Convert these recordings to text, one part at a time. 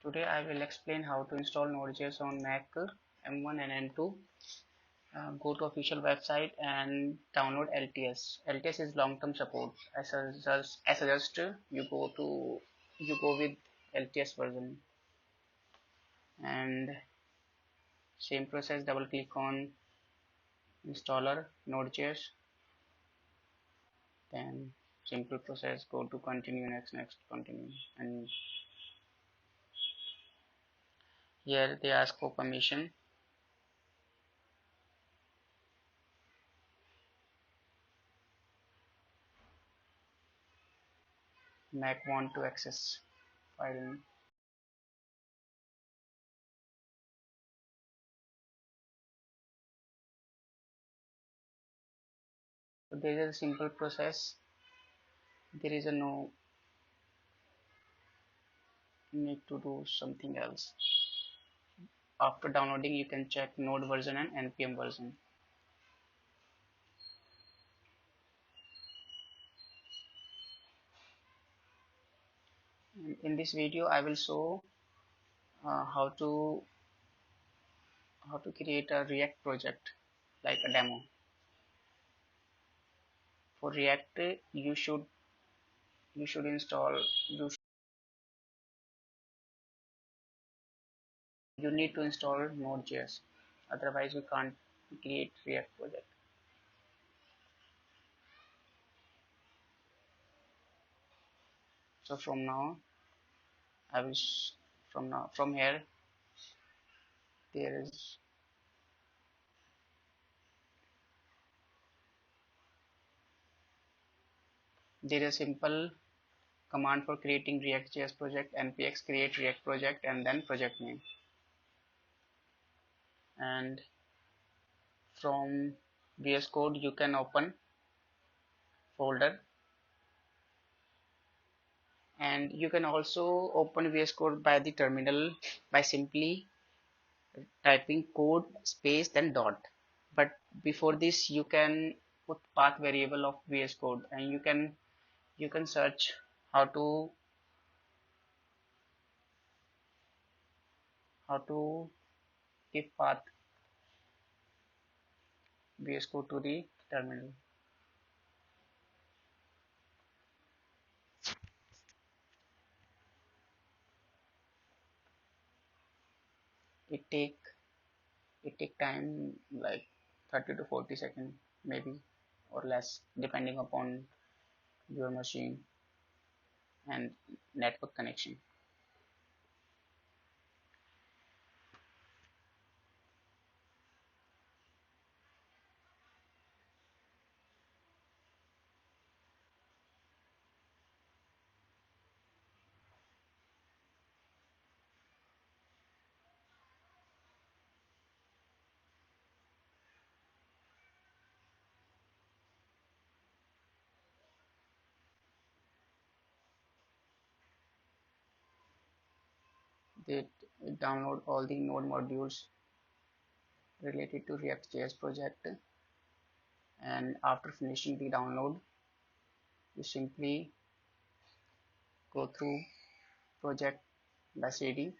Today I will explain how to install Node.js on Mac M1 and M2. Go to official website and download LTS. LTS is long-term support. I suggest you go with LTS version, and same process. Double click on installer Node.js, then simple process. Go to continue, next continue, and here they ask for permission. Mac want to access file. So there is a simple process. There is a no need to do something else. After downloading, you can check node version and npm version. In this video I will show how to create a React project, like a demo. For React, you should install you, you need to install Node.js, otherwise you can't create React project. So from now I will from here there is a simple command for creating React.js project: npx create React project and then project name. And from VS Code you can open folder, and you can also open VS Code by the terminal by simply typing code space then dot. But before this you can put path variable of VS Code, and you can search how to give path VS Code to the terminal. It take time like 30 to 40 seconds maybe, or less, depending upon your machine and network connection. They download all the node modules related to ReactJS project, and after finishing the download you simply go through project by cd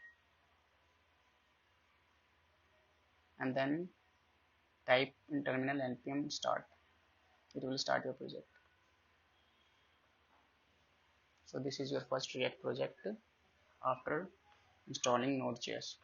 and then type in terminal npm start. It will start your project. So this is your first React project after installing Node.js.